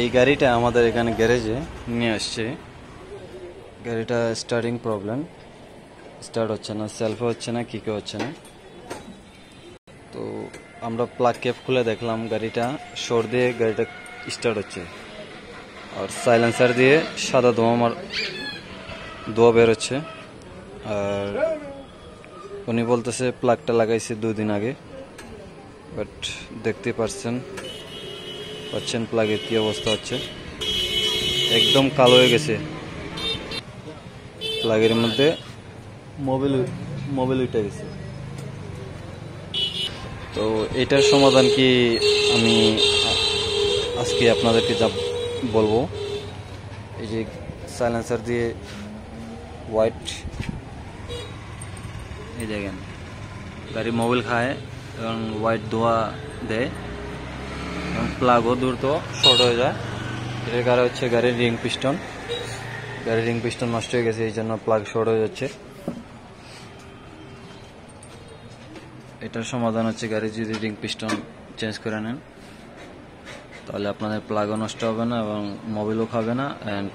এই গাড়িটা আমাদের এখানে গ্যারেজে নিয়ে আসছে। গাড়িটা স্টার্টিং প্রবলেম, স্টার্ট হচ্ছে না, সেলফে হচ্ছে না, কিকে হচ্ছে না। তো আমরা প্লাগ ক্যাপ খুলে দেখলাম গাড়িটা শর্ট দিয়ে গাড়িটা স্টার্ট হচ্ছে, আর সাইলেন্সার দিয়ে সাদা ধোঁয়া বের হচ্ছে। আর উনি বলতেছে প্লাগটা লাগাইছে 2 দিন আগে, বাট দেখতে পাচ্ছেন প্লাগের কি অবস্থা হচ্ছে, একদম কালো হয়ে গেছে। প্লাগের মধ্যে মোবিল উঠে গেছে। তো এটার সমাধান কি আমি আজকে আপনাদেরকে যা বলবো, এই যে সাইলেন্সার দিয়ে হোয়াইট, এই দেখেন গাড়ি মোবিল খায় এবং হোয়াইট ধোঁয়া দেয় এবং প্লাগও দ্রুত শর্ট হয়ে যায়। এটার কারণ হচ্ছে গাড়ির রিং পিস্টন নষ্ট হয়ে গেছে, এই জন্য প্লাগ শর্ট হয়ে যাচ্ছে। এটার সমাধান হচ্ছে গাড়ি যদি রিং পিস্টন চেঞ্জ করে নেন, তাহলে আপনাদের প্লাগও নষ্ট হবে না এবং মোবিলও খাবে না, অ্যান্ড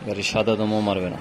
গাড়ির সাদা দমও মারবে না।